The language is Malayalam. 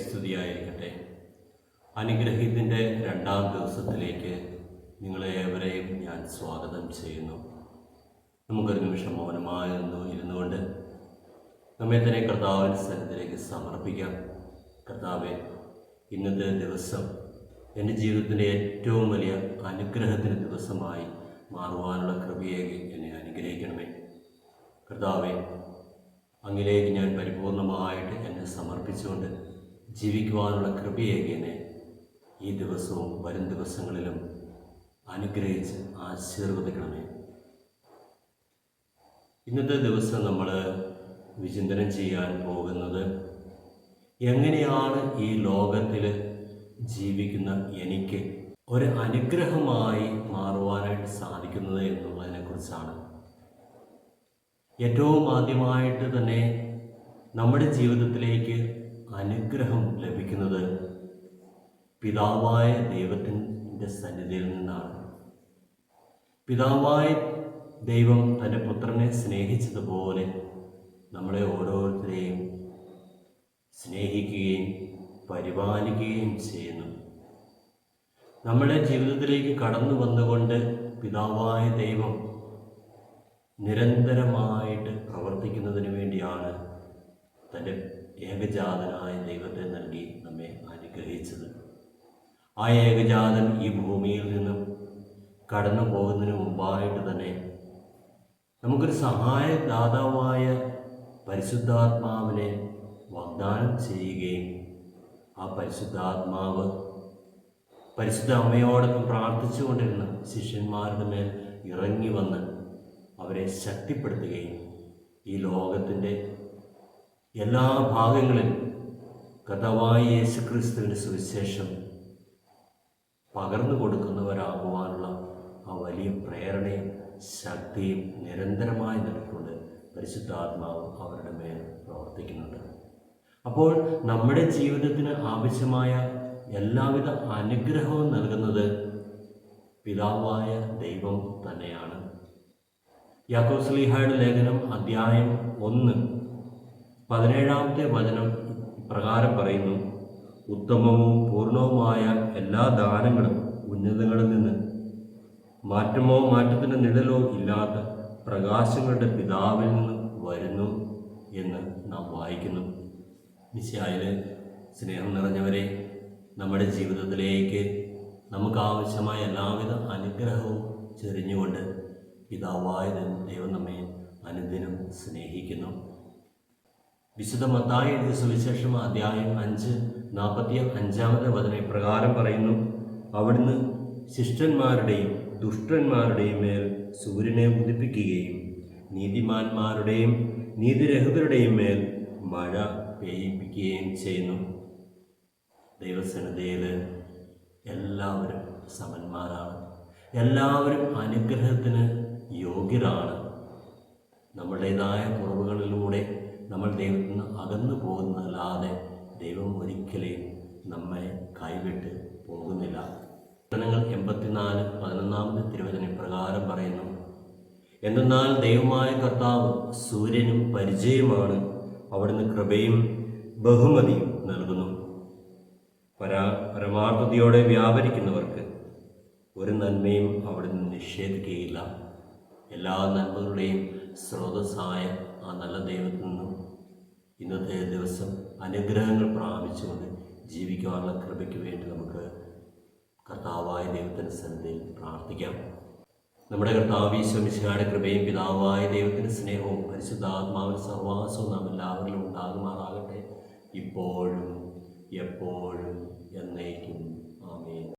സ്തുതിയായിരിക്കട്ടെ. അനുഗ്രഹത്തിൻ്റെ രണ്ടാം ദിവസത്തിലേക്ക് നിങ്ങളെ ഏവരെയും ഞാൻ സ്വാഗതം ചെയ്യുന്നു. നമുക്കൊരു നിമിഷം മൗനമായി ഇരുന്നുകൊണ്ട് നമ്മെ തന്നെ കർത്താവിൻ്റെ സന്നിധിയിലേക്ക് സമർപ്പിക്കാം. കർത്താവെ, ഇന്നത്തെ ദിവസം എൻ്റെ ജീവിതത്തിൻ്റെ ഏറ്റവും വലിയ അനുഗ്രഹത്തിൻ്റെ ദിവസമായി മാറുവാനുള്ള കൃപയേകി എന്നെ അനുഗ്രഹിക്കണമേ. കർത്താവെ, അങ്ങിലേക്ക് ഞാൻ പരിപൂർണമായിട്ട് എന്നെ സമർപ്പിച്ചുകൊണ്ട് ജീവിക്കുവാനുള്ള കൃപയേകി എന്നെ ഈ ദിവസവും വരും ദിവസങ്ങളിലും അനുഗ്രഹിച്ച് ആശീർവദിക്കണമേ. ഇന്നത്തെ ദിവസം നമ്മൾ വിചിന്തനം ചെയ്യാൻ പോകുന്നത് എങ്ങനെയാണ് ഈ ലോകത്തിൽ ജീവിക്കുന്ന എനിക്ക് ഒരു അനുഗ്രഹമായി മാറുവാനായിട്ട് സാധിക്കുന്നത് എന്നുള്ളതിനെക്കുറിച്ചാണ്. ഏറ്റവും ആദ്യമായിട്ട് തന്നെ നമ്മുടെ ജീവിതത്തിലേക്ക് അനുഗ്രഹം ലഭിക്കുന്നത് പിതാവായ ദൈവത്തിൻ്റെ സന്നിധിയിൽ നിന്നാണ്. പിതാവായ ദൈവം തൻ്റെ പുത്രനെ സ്നേഹിച്ചതുപോലെ നമ്മളെ ഓരോരുത്തരെയും സ്നേഹിക്കുകയും പരിപാലിക്കുകയും ചെയ്യുന്നു. നമ്മുടെ ജീവിതത്തിലേക്ക് കടന്നു വന്നുകൊണ്ട് പിതാവായ ദൈവം നിരന്തരമായിട്ട് പ്രവർത്തിക്കുന്നതിന് വേണ്ടിയാണ് തൻ്റെ ഏകജാതനായ ദൈവത്തെ നൽകി നമ്മെ അനുഗ്രഹിച്ചത്. ആ ഏകജാതൻ ഈ ഭൂമിയിൽ നിന്നും കടന്നു പോകുന്നതിന് മുമ്പായിട്ട് തന്നെ നമുക്കൊരു സഹായദാതാവായ പരിശുദ്ധാത്മാവിനെ വാഗ്ദാനം ചെയ്യുകയും ആ പരിശുദ്ധാത്മാവ് പരിശുദ്ധ അമ്മയോടൊപ്പം പ്രാർത്ഥിച്ചുകൊണ്ടിരുന്ന ശിഷ്യന്മാരുടെ മേൽ ഇറങ്ങി വന്ന് അവരെ ശക്തിപ്പെടുത്തുകയും ഈ ലോകത്തിൻ്റെ എല്ലാ ഭാഗങ്ങളിലും കർത്താവായ യേശുക്രിസ്തുവിൻ്റെ സുവിശേഷം പകർന്നു കൊടുക്കുന്നവരാകുവാനുള്ള ആ വലിയ പ്രേരണയും ശക്തിയും നിരന്തരമായി നൽകിക്കൊണ്ട് പരിശുദ്ധാത്മാവ് അവരുടെ മേൽ പ്രവർത്തിക്കുന്നുണ്ട്. അപ്പോൾ നമ്മുടെ ജീവിതത്തിന് ആവശ്യമായ എല്ലാവിധ അനുഗ്രഹവും നൽകുന്നത് പിതാവായ ദൈവം തന്നെയാണ്. യാക്കോബ് ശ്ലീഹായുടെ ലേഖനം അധ്യായം 1:17 വചനം പ്രകാരം പറയുന്നു: ഉത്തമവും പൂർണ്ണവുമായ എല്ലാ ദാനങ്ങളും ഉന്നതങ്ങളിൽ നിന്ന് മാറ്റമോ മാറ്റത്തിൻ്റെ നിഴലോ ഇല്ലാത്ത പ്രകാശങ്ങളുടെ പിതാവിൽ നിന്ന് വരുന്നു എന്ന് നാം വായിക്കുന്നു. മിശിഹായിൽ സ്നേഹം നിറഞ്ഞവരെ, നമ്മുടെ ജീവിതത്തിലേക്ക് നമുക്കാവശ്യമായ എല്ലാവിധ അനുഗ്രഹവും ചെറിഞ്ഞുകൊണ്ട് പിതാവായ ദൈവം നമ്മെ അനുദിനം സ്നേഹിക്കുന്നു. വിശുദ്ധ മത്തായി എഴുതിയ സുവിശേഷം അധ്യായം 5:45 വചനം പ്രകാരം പറയുന്നു: അവിടുന്ന് ശിഷ്ടന്മാരുടെയും ദുഷ്ടന്മാരുടെയും മേൽ സൂര്യനെ ഉദിപ്പിക്കുകയും നീതിമാന്മാരുടെയും നീതിരഹിതരുടെയും മേൽ മഴ പെയ്യിപ്പിക്കുകയും ചെയ്യുന്നു. ദൈവസന്നിധിയിൽ എല്ലാവരും സമന്മാരാണ്. എല്ലാവരും അനുഗ്രഹത്തിന് യോഗ്യരാണ്. നമ്മുടേതായ കുറവുകളിലൂടെ നമ്മൾ ദൈവത്തിൽ നിന്ന് അകന്നു പോകുന്നതല്ലാതെ ദൈവം ഒരിക്കലും നമ്മെ കൈവിട്ട് പോകുന്നില്ല. 84:11 തിരുവചനം പ്രകാരം പറയുന്നു: എന്തെന്നാൽ ദൈവമായ കർത്താവ് സൂര്യനും പരിചയമാണ്, അവിടുന്ന് കൃപയും ബഹുമതിയും നൽകുന്നു. പരമാർത്ഥതയോടെ വ്യാപരിക്കുന്നവർക്ക് ഒരു നന്മയും അവിടുന്ന് നിഷേധിക്കുകയില്ല. എല്ലാ നന്മകളുടെയും സ്രോതസ്സായ ആ നല്ല ദൈവത്തിൽ നിന്നും ഇന്നത്തെ ദിവസം അനുഗ്രഹങ്ങൾ പ്രാപിച്ചുകൊണ്ട് ജീവിക്കാനുള്ള കൃപയ്ക്ക് വേണ്ടി നമുക്ക് കർത്താവായ ദൈവത്തിൻ്റെ സന്നിധിയിൽ പ്രാർത്ഥിക്കാം. നമ്മുടെ കർത്താവ് ഈശോ മിശിഹായുടെ കൃപയും പിതാവായ ദൈവത്തിൻ്റെ സ്നേഹവും പരിശുദ്ധാത്മാവിൻ്റെ സഹവാസവും നാം എല്ലാവരിലും ഉണ്ടാകുമാറാകട്ടെ, ഇപ്പോഴും എപ്പോഴും എന്നേക്കും. ആമേൻ.